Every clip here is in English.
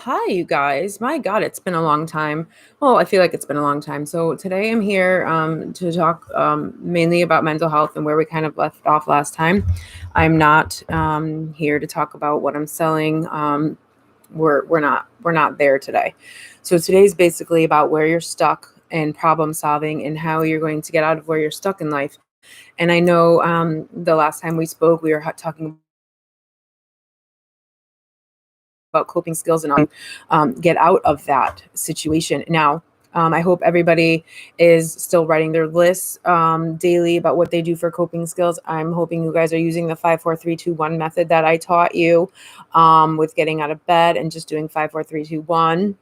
Hi, you guys. My God, it's been a long time. Well, I feel like it's been a long time. So today I'm here to talk mainly about mental health and where we kind of left off last time. I'm not here to talk about what I'm selling. We're not there today. So today's basically about where you're stuck and problem solving and how you're going to get out of where you're stuck in life. And I know the last time we spoke, we were talking about coping skills and get out of that situation. Now, I hope everybody is still writing their lists daily about what they do for coping skills. I'm hoping you guys are using the 5 4 3 2 1 method that I taught you with getting out of bed and just doing 5 4 3 2 1.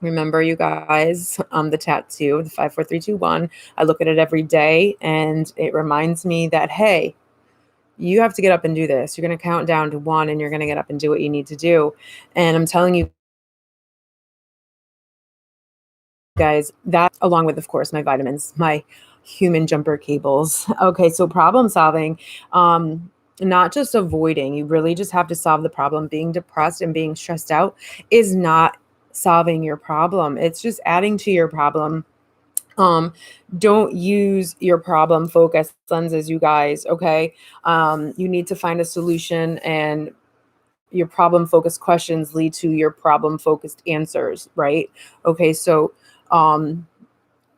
Remember, you guys, the tattoo, the 5 4 3 2 1. I look at it every day and it reminds me that, hey, you have to get up and do this. You're going to count down to one and you're going to get up and do what you need to do. And I'm telling you guys that, along with, of course, my vitamins, my human jumper cables. Okay, so problem solving, not just avoiding, you really just have to solve the problem. Being depressed and being stressed out is not solving your problem, it's just adding to your problem. Don't use your problem focused lenses, you guys. Okay, you need to find a solution, and your problem focused questions lead to your problem focused answers, right? Okay, um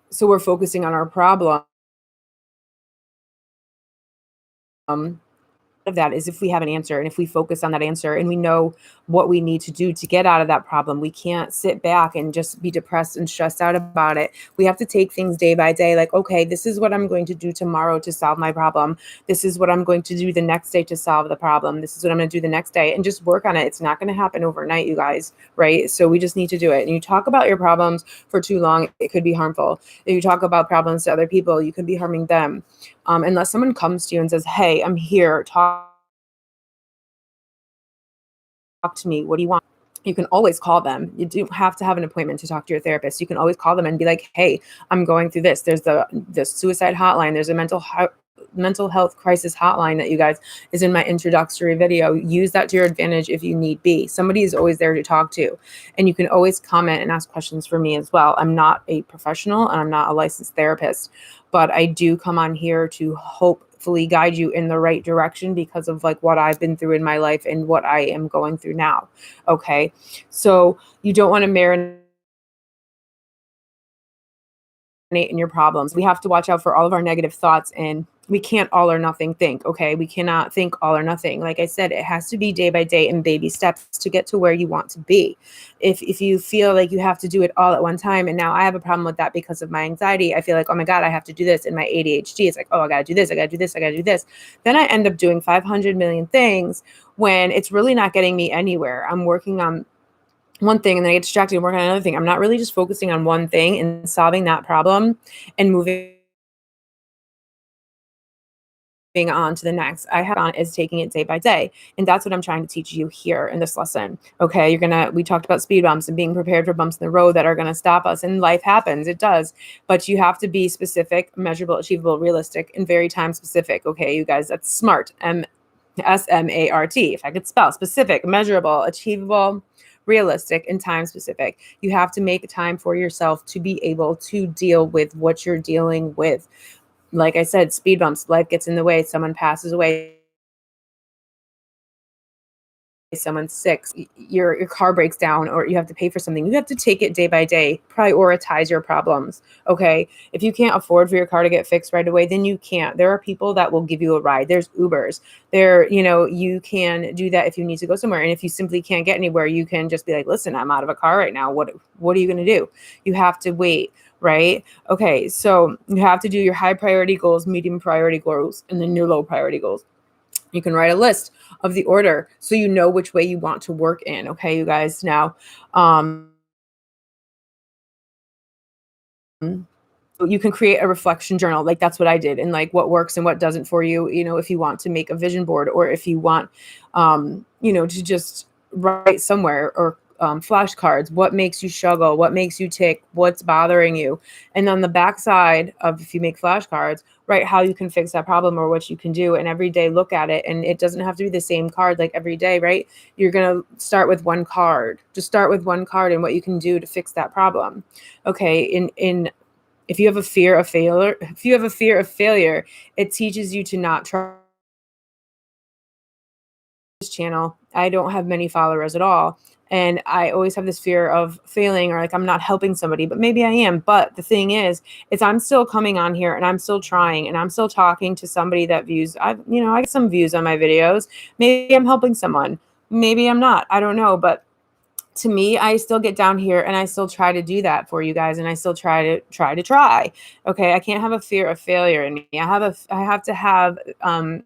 so we're focusing on our problem. Of that is if we have an answer and if we focus on that answer and we know what we need to do to get out of that problem, we can't sit back and just be depressed and stressed out about it. We have to take things day by day, like, okay, this is what I'm going to do tomorrow to solve my problem. This is what I'm going to do the next day to solve the problem. This is what I'm going to do the next day, and just work on it. It's not going to happen overnight, you guys, right? So we just need to do it. And you talk about your problems for too long, it could be harmful. If you talk about problems to other people, you could be harming them. Unless someone comes to you and says, hey, I'm here, talk to me. What do you want? You can always call them. You don't have to have an appointment to talk to your therapist. You can always call them and be like, hey, I'm going through this. There's the suicide hotline. There's a mental health crisis hotline that you guys is in my introductory video. Use that to your advantage if you need be. Somebody is always there to talk to. And you can always comment and ask questions for me as well. I'm not a professional and I'm not a licensed therapist, but I do come on here to hopefully guide you in the right direction because of like what I've been through in my life and what I am going through now. Okay, so you don't want to marinate in your problems. We have to watch out for all of our negative thoughts, and we can't all or nothing think. Okay, we cannot think all or nothing. Like I said, it has to be day by day and baby steps to get to where you want to be. If you feel like you have to do it all at one time, and now I have a problem with that because of my anxiety, I feel like, oh my God, I have to do this. And my ADHD is like, oh, I gotta do this, I gotta do this, I gotta do this. Then I end up doing 500 million things when it's really not getting me anywhere. I'm working on one thing and then I get distracted and work on another thing. I'm not really just focusing on one thing and solving that problem and moving on to the next. I have on is taking it day by day. And that's what I'm trying to teach you here in this lesson. Okay. We talked about speed bumps and being prepared for bumps in the road that are going to stop us. And life happens. It does. But you have to be specific, measurable, achievable, realistic, and very time specific. Okay, you guys, that's SMART. SMART. If I could spell specific, measurable, achievable, realistic, and time specific. You have to make time for yourself to be able to deal with what you're dealing with. Like I said, speed bumps, life gets in the way, someone passes away, someone's sick, your car breaks down, or you have to pay for something. You have to take it day by day, prioritize your problems. Okay, if you can't afford for your car to get fixed right away, then you can't. There are people that will give you a ride. There's Ubers there. You can do that if you need to go somewhere. And if you simply can't get anywhere, you can just be like, listen, I'm out of a car right now. What are you going to do? You have to wait. Right. Okay, so you have to do your high priority goals, medium priority goals, and then your low priority goals. You can write a list of the order so you know which way you want to work in. Okay, you guys. Now, you can create a reflection journal. Like that's what I did, and like what works and what doesn't for you. If you want to make a vision board, or if you want, to just write somewhere, or flashcards. What makes you struggle? What makes you tick? What's bothering you? And on the back side of, if you make flashcards, write how you can fix that problem or what you can do. And every day look at it. And it doesn't have to be the same card like every day, right? You're going to start with one card. Just start with one card and what you can do to fix that problem. Okay. If you have a fear of failure, it teaches you to not try. This channel, I don't have many followers at all. And I always have this fear of failing, or like I'm not helping somebody, but maybe I am. But the thing is I'm still coming on here and I'm still trying and I'm still talking to somebody that views. I get some views on my videos. Maybe I'm helping someone. Maybe I'm not. I don't know. But to me, I still get down here and I still try to do that for you guys. And I still try. Okay. I can't have a fear of failure in me. I have to have, and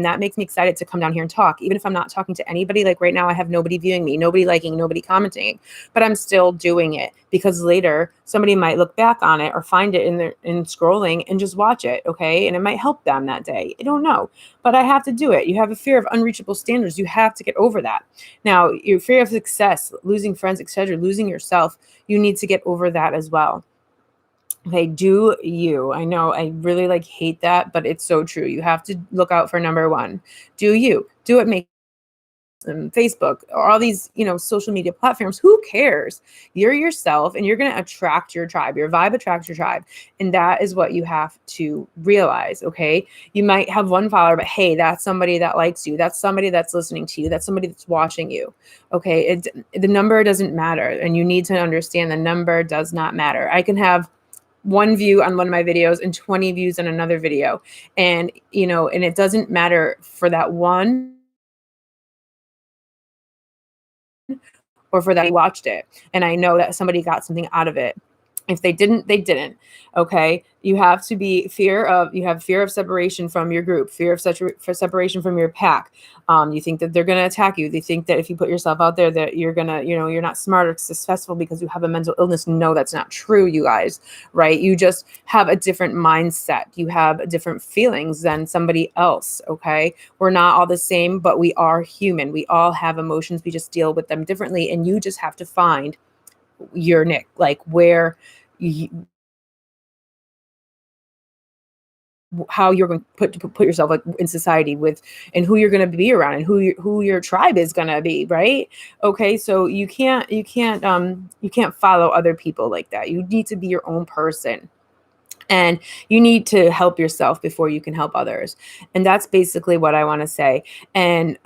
that makes me excited to come down here and talk, even if I'm not talking to anybody. Like right now, I have nobody viewing me, nobody liking, nobody commenting, but I'm still doing it because later somebody might look back on it or find it in scrolling and just watch it. Okay. And it might help them that day. I don't know, but I have to do it. You have a fear of unreachable standards. You have to get over that. Now, your fear of success, losing friends, etc., losing yourself, you need to get over that as well. Okay, do you. I know I really hate that, but it's so true. You have to look out for number one. Do you. Do it make Facebook or all these, social media platforms. Who cares? You're yourself and you're going to attract your tribe. Your vibe attracts your tribe. And that is what you have to realize. Okay. You might have one follower, but hey, that's somebody that likes you. That's somebody that's listening to you. That's somebody that's watching you. Okay. The number doesn't matter. And you need to understand the number does not matter. I can have one view on one of my videos and 20 views on another video. And, and it doesn't matter for that one or for that he watched it. And I know that somebody got something out of it. If they didn't, they didn't. Okay. You have to be fear of separation from your group, fear of separation from your pack. You think that they're going to attack you. They think that if you put yourself out there that you're going to, you're not smart or successful because you have a mental illness. No, that's not true, you guys, right? You just have a different mindset. You have different feelings than somebody else. Okay. We're not all the same, but we are human. We all have emotions. We just deal with them differently. And you just have to find your nick, like where how you're going to put yourself in society with, and who you're going to be around, and who your tribe is going to be, right? Okay, so you can't follow other people like that. You need to be your own person. And you need to help yourself before you can help others. And that's basically what I want to say. And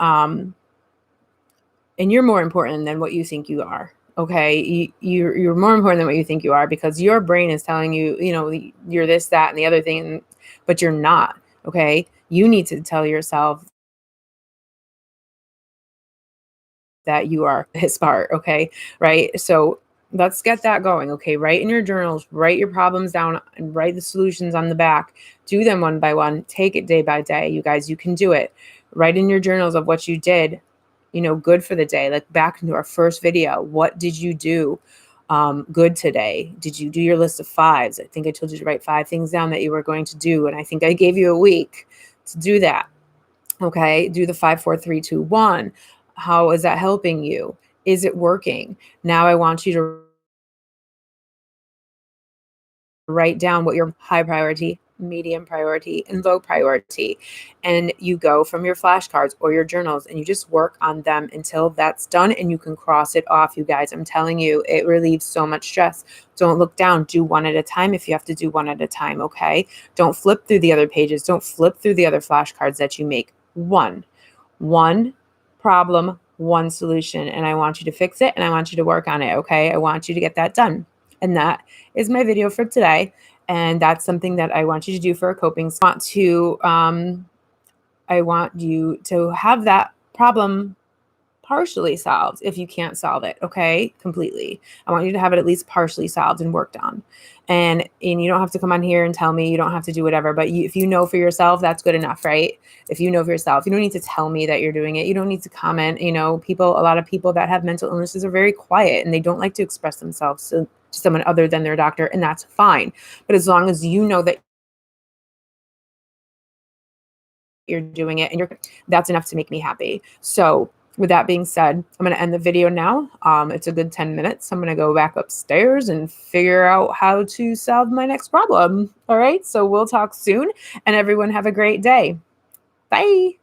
you're more important than what you think you are. Okay. You're more important than what you think you are, because your brain is telling you, you're this, that, and the other thing, but you're not. Okay. You need to tell yourself that you are his part. Okay. Right. So let's get that going. Okay. Write in your journals, write your problems down and write the solutions on the back. Do them one by one. Take it day by day. You guys, you can do it. Write in your journals of what you did, good for the day. Like back into our first video, what did you do good today? Did you do your list of 5s? I think I told you to write 5 things down that you were going to do. And I think I gave you a week to do that. Okay. Do the 5, 4, 3, 2, 1. How is that helping you? Is it working? Now I want you to write down what your high priority, medium priority, and low priority. And you go from your flashcards or your journals and you just work on them until that's done and you can cross it off, you guys. I'm telling you, it relieves so much stress. Don't look down. Do one at a time if you have to do one at a time, okay? Don't flip through the other pages. Don't flip through the other flashcards that you make. One problem, one solution. And I want you to fix it and I want you to work on it, okay? I want you to get that done. And that is my video for today. And that's something that I want you to do for a coping. I want you to have that problem partially solved if you can't solve it, okay, completely. I want you to have it at least partially solved and worked on. And you don't have to come on here and tell me, you don't have to do whatever, but if you know for yourself, that's good enough, right? If you know for yourself, you don't need to tell me that you're doing it. You don't need to comment. A lot of people that have mental illnesses are very quiet and they don't like to express themselves to someone other than their doctor, and that's fine. But as long as you know that you're doing it, and that's enough to make me happy. So with that being said, I'm going to end the video now. It's a good 10 minutes. I'm going to go back upstairs and figure out how to solve my next problem. All right. So we'll talk soon, and everyone have a great day. Bye.